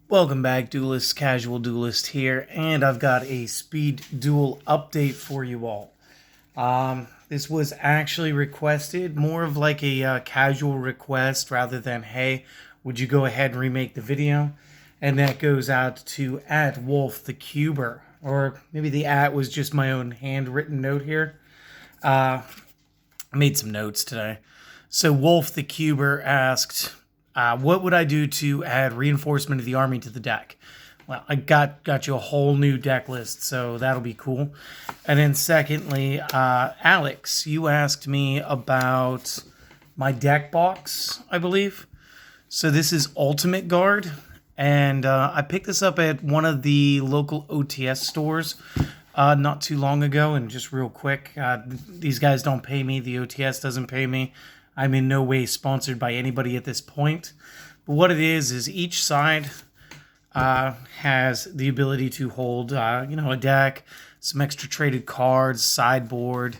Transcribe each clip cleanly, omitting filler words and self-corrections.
Welcome back, Duelist. Casual Duelist here, and I've got a speed duel update for you all. This was actually requested, more of like a casual request rather than, hey, would you go ahead and remake the video? And that goes out to @Wolf the Cuber, or maybe the was just my own handwritten note here. I made some notes today. So Wolf the Cuber asked, what would I do to add reinforcement of the army to the deck? Well, I got you a whole new deck list, so that'll be cool. And then secondly, Alex, you asked me about my deck box, I believe. So this is Ultimate Guard, and I picked this up at one of the local OTS stores not too long ago. And just real quick, these guys don't pay me. The OTS doesn't pay me. I'm in no way sponsored by anybody at this point. But what it is each side has the ability to hold, a deck, some extra traded cards, sideboard,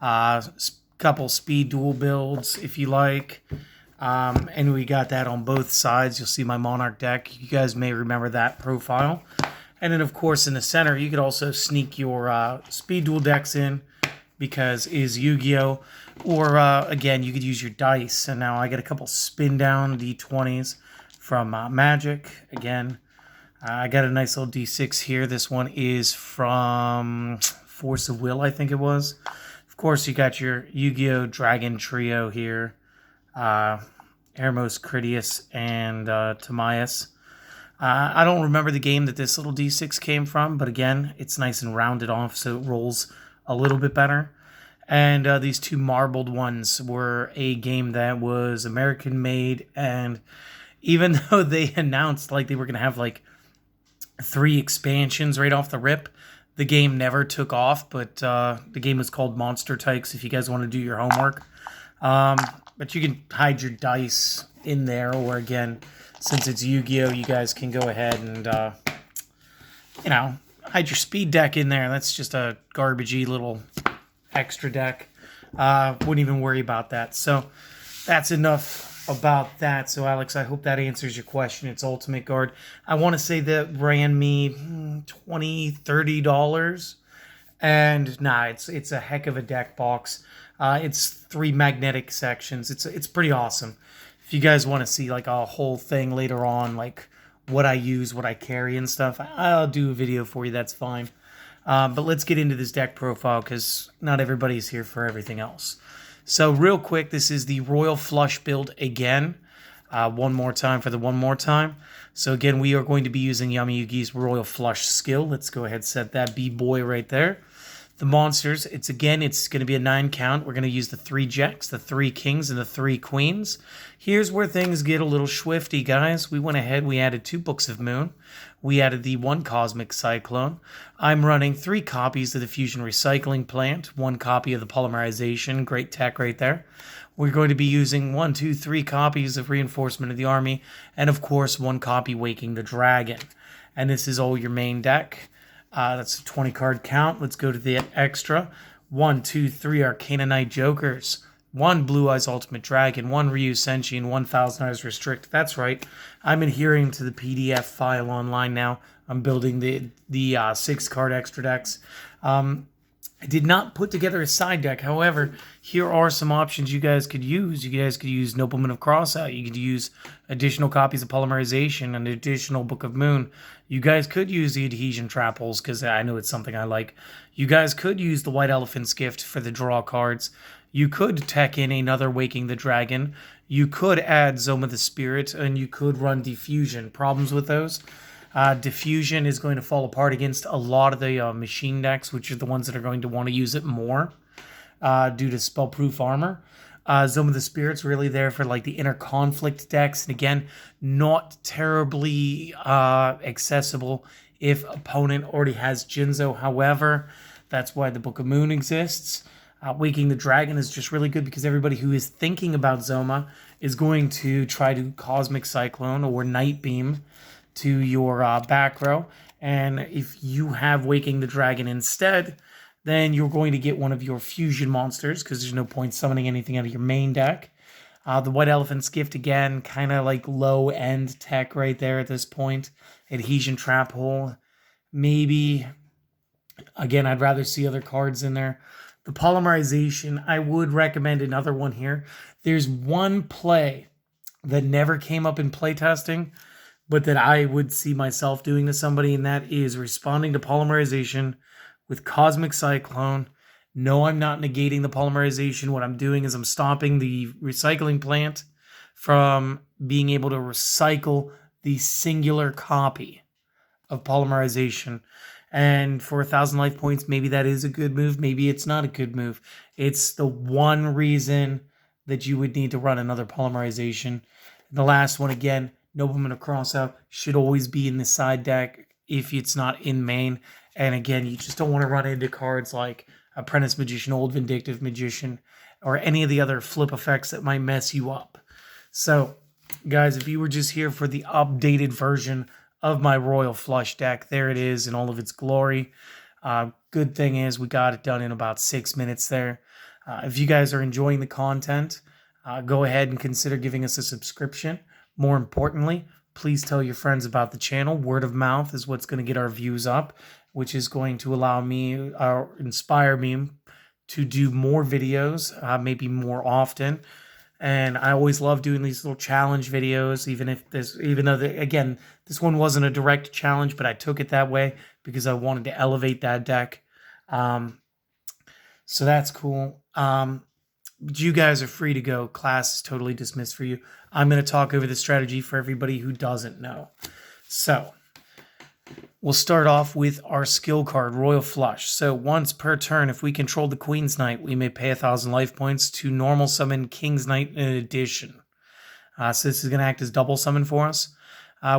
couple speed duel builds if you like. And we got that on both sides. You'll see my Monarch deck. You guys may remember that profile. And then, of course, in the center, you could also sneak your speed duel decks in, because is Yu-Gi-Oh! Or, again, you could use your dice. And now I get a couple spin down D20s from Magic. Again, I got a nice little D6 here. This one is from Force of Will, I think it was. Of course, you got your Yu-Gi-Oh! Dragon Trio here. Hermos, Critias, and Timaeus. I don't remember the game that this little D6 came from, but again, it's nice and rounded off, so it rolls a little bit better. And these two marbled ones were a game that was American made, and even though they announced like they were going to have like 3 expansions right off the rip, the game never took off. But the game was called Monster Tykes if you guys want to do your homework. But you can hide your dice in there, or again, since it's Yu-Gi-Oh, you guys can go ahead and hide your speed deck in there. That's just a garbagey little extra deck. Wouldn't even worry about that. So that's enough about that. So Alex, I hope that answers your question. It's Ultimate Guard. I want to say that ran me $20-$30. And nah, it's a heck of a deck box. It's 3 magnetic sections. It's pretty awesome. If you guys want to see like a whole thing later on, like what I use, what I carry and stuff, I'll do a video for you. That's fine. But let's get into this deck profile, because not everybody's here for everything else. So real quick, this is the Royal Flush build again. One more time for the one more time. So again, we are going to be using Yami Yugi's Royal Flush skill. Let's go ahead and set that B-boy right there. The monsters, it's going to be a 9 count. We're going to use the 3 jacks, the 3 kings, and the 3 queens. Here's where things get a little swifty, guys. We went ahead, we added 2 Books of Moon. We added the 1 Cosmic Cyclone. I'm running 3 copies of the Fusion Recycling Plant, 1 copy of the Polymerization. Great tech right there. We're going to be using 1, 2, 3 copies of Reinforcement of the Army, and of course 1 copy Waking the Dragon. And this is all your main deck. That's a 20 card count. Let's go to the extra. 1, 2, 3 Arcana Knight Jokers. 1 Blue Eyes Ultimate Dragon. 1 Ryu Senshi, and 1 Thousand Eyes Restrict. That's right. I'm adhering to the PDF file online now. I'm building the 6 card extra decks. I did not put together a side deck. However, here are some options you guys could use. You guys could use Nobleman of Crossout. You could use additional copies of Polymerization, an additional Book of Moon. You guys could use the Adhesion Trapples, because I know it's something I like. You guys could use the White Elephant's Gift for the draw cards. You could tech in another Waking the Dragon. You could add Zoma the Spirit, and you could run Diffusion. Problems with those? Diffusion is going to fall apart against a lot of the machine decks, which are the ones that are going to want to use it more due to spellproof armor. Zoma the Spirit's really there for like the inner conflict decks, and again, not terribly accessible if opponent already has Jinzo. However, that's why the Book of Moon exists. Waking the Dragon is just really good because everybody who is thinking about Zoma is going to try to Cosmic Cyclone or Night Beam to your back row. And if you have Waking the Dragon instead, then you're going to get one of your fusion monsters, because there's no point summoning anything out of your main deck. The White Elephant's Gift, again, kind of like low-end tech right there at this point. Adhesion Trap Hole, maybe. Again, I'd rather see other cards in there. The Polymerization, I would recommend another one here. There's one play that never came up in playtesting, but that I would see myself doing to somebody, and that is responding to Polymerization with Cosmic Cyclone. No, I'm not negating the Polymerization. What I'm doing is I'm stopping the recycling plant from being able to recycle the singular copy of Polymerization. And for 1,000 life points, maybe that is a good move. Maybe it's not a good move. It's the one reason that you would need to run another Polymerization. The last one, again, Nobleman of Crossout should always be in the side deck if it's not in main. And again, you just don't want to run into cards like Apprentice Magician, Old Vindictive Magician, or any of the other flip effects that might mess you up. So, guys, if you were just here for the updated version of my Royal Flush deck, there it is in all of its glory. Good thing is we got it done in about 6 minutes there. If you guys are enjoying the content, go ahead and consider giving us a subscription. More importantly, please tell your friends about the channel. Word of mouth is what's going to get our views up, which is going to allow me or inspire me to do more videos, maybe more often. And I always love doing these little challenge videos, even though again, this one wasn't a direct challenge, but I took it that way because I wanted to elevate that deck. So that's cool. You guys are free to go. Class is totally dismissed for you. I'm going to talk over the strategy for everybody who doesn't know. So we'll start off with our skill card, Royal Flush. So once per turn, if we control the Queen's Knight, we may pay 1,000 life points to normal summon King's Knight in addition. So this is going to act as double summon for us.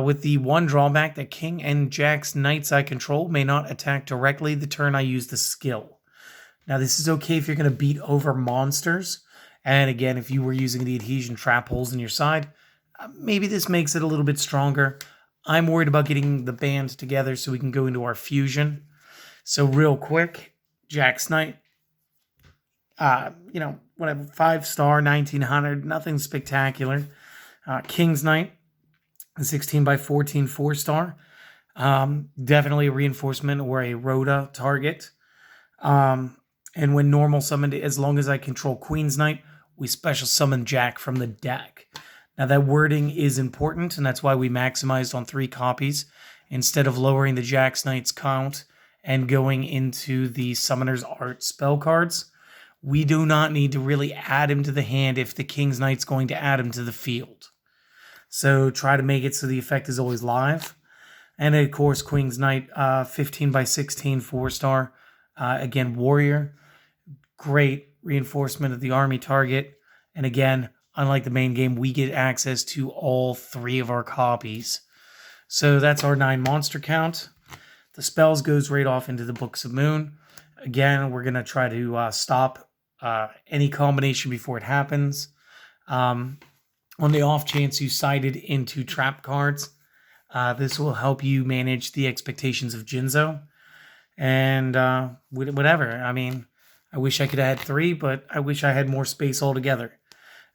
With the one drawback that King and Jack's Knights I control may not attack directly the turn I use the skill. Now this is okay if you're going to beat over monsters. And again, if you were using the adhesion trap holes in your side, maybe this makes it a little bit stronger. I'm worried about getting the band together so we can go into our fusion. So real quick, Jack's Knight, whatever, 5-star, 1900, nothing spectacular. King's Knight, 16 by 14, 4-star. Definitely a reinforcement or a Rhoda target. And when normal summoned, as long as I control Queen's Knight, we special summon Jack from the deck. Now that wording is important, and that's why we maximized on 3 copies instead of lowering the Jack's Knight's count and going into the Summoner's Art spell cards. We do not need to really add him to the hand if the King's Knight's going to add him to the field. So try to make it so the effect is always live. And of course, Queen's Knight, 15 by 16, 4-star. Again, Warrior. Great reinforcement of the army target. And again, unlike the main game, we get access to all 3 of our copies. So that's our 9 monster count. The spells goes right off into the Books of Moon. Again, we're going to try to stop any combination before it happens. On the off chance you sided into trap cards, this will help you manage the expectations of Jinzo. And whatever. I mean, I wish I could have had 3, but I wish I had more space altogether.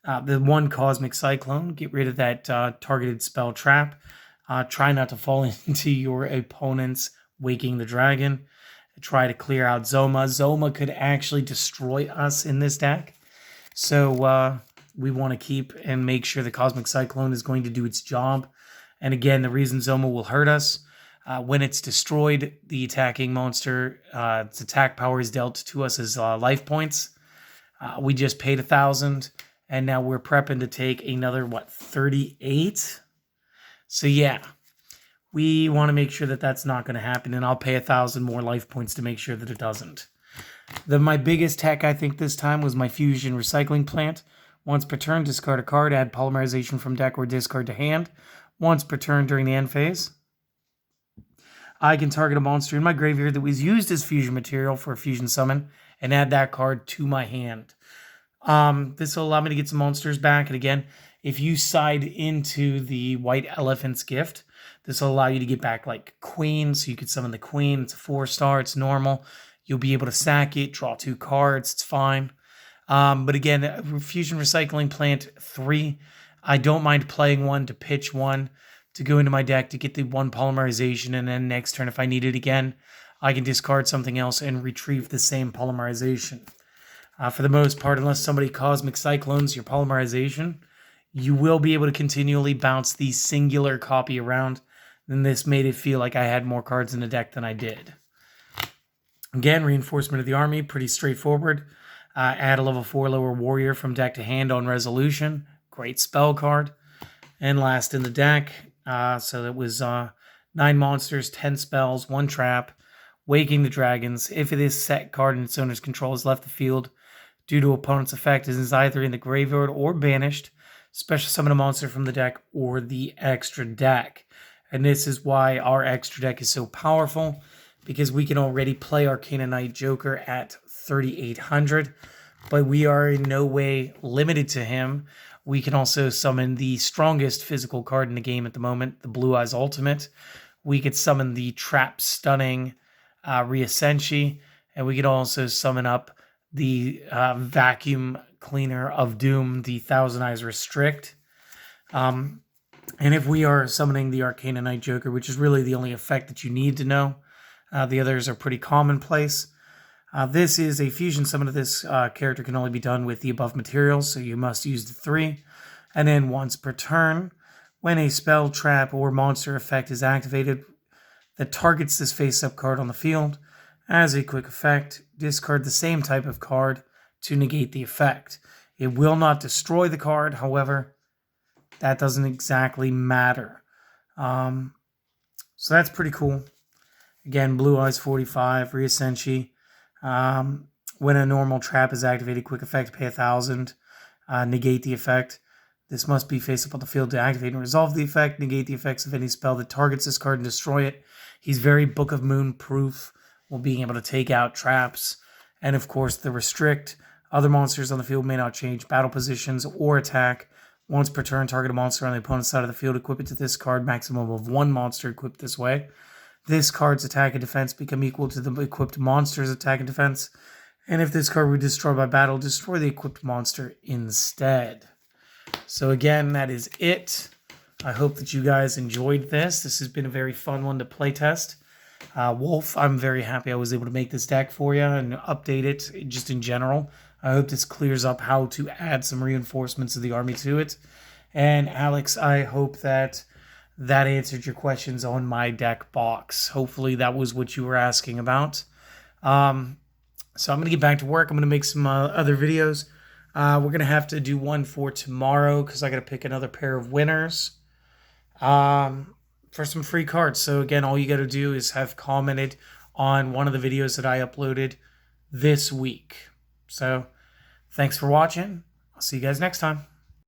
The 1 Cosmic Cyclone, get rid of that targeted spell trap. Try not to fall into your opponent's Waking the Dragon. Try to clear out Zoma. Zoma could actually destroy us in this deck. So we want to keep and make sure the Cosmic Cyclone is going to do its job. And again, the reason Zoma will hurt us, when it's destroyed, the attacking monster, its attack power is dealt to us as life points. We just paid 1,000, and now we're prepping to take another, 38? So yeah, we want to make sure that that's not going to happen, and I'll pay 1,000 more life points to make sure that it doesn't. My biggest tech, I think, this time was my Fusion Recycling Plant. Once per turn, discard a card, add Polymerization from deck or discard to hand. Once per turn during the end phase, I can target a monster in my graveyard that was used as fusion material for a fusion summon and add that card to my hand. This will allow me to get some monsters back. And again, if you side into the White Elephant's Gift, this will allow you to get back like Queen. So you could summon the Queen. It's a 4-star. It's normal. You'll be able to sack it, draw 2 cards. It's fine. But again, Fusion Recycling Plant 3, I don't mind playing one to pitch one to go into my deck to get the 1 polymerization, and then next turn, if I need it again, I can discard something else and retrieve the same polymerization. For the most part, unless somebody Cosmic Cyclones your polymerization, you will be able to continually bounce the singular copy around. And this made it feel like I had more cards in the deck than I did. Again, Reinforcement of the Army, pretty straightforward. Add a level 4 lower warrior from deck to hand on resolution. Great spell card. And last in the deck, so that was 9 monsters, 10 spells, 1 trap. Waking the Dragons. If it is set card in its owner's control has left the field due to opponent's effect, it is either in the graveyard or banished. Special summon a monster from the deck or the extra deck. And this is why our extra deck is so powerful, because we can already play Arcana Knight Joker at 3,800, but we are in no way limited to him. We can also summon the strongest physical card in the game at the moment, the Blue Eyes Ultimate. We could summon the Trap Stunning Riasenshi, and we could also summon up the Vacuum Cleaner of Doom, the Thousand Eyes Restrict. And if we are summoning the Arcana Knight Joker, which is really the only effect that you need to know, the others are pretty commonplace. This is a fusion summon of this character can only be done with the above materials, so you must use the 3. And then once per turn, when a spell, trap, or monster effect is activated that targets this face-up card on the field, as a quick effect, discard the same type of card to negate the effect. It will not destroy the card, however, that doesn't exactly matter. So that's pretty cool. Again, Blue Eyes 45, Riasenshi. When a normal trap is activated, quick effect, pay 1,000. Negate the effect. This must be face up on the field to activate and resolve the effect. Negate the effects of any spell that targets this card and destroy it. He's very Book of Moon proof, while being able to take out traps. And of course, the restrict. Other monsters on the field may not change battle positions or attack. Once per turn, target a monster on the opponent's side of the field, equip it to this card, maximum of 1 monster equipped this way. This card's attack and defense become equal to the equipped monster's attack and defense. And if this card were destroyed by battle, destroy the equipped monster instead. So again, that is it. I hope that you guys enjoyed this. This has been a very fun one to playtest. Wolf, I'm very happy I was able to make this deck for you and update it just in general. I hope this clears up how to add some reinforcements of the army to it. And Alex, I hope that answered your questions on my deck box. Hopefully that was what you were asking about. So I'm going to get back to work. I'm going to make some other videos. We're going to have to do one for tomorrow because I got to pick another pair of winners for some free cards. So again, all you got to do is have commented on one of the videos that I uploaded this week. So thanks for watching. I'll see you guys next time.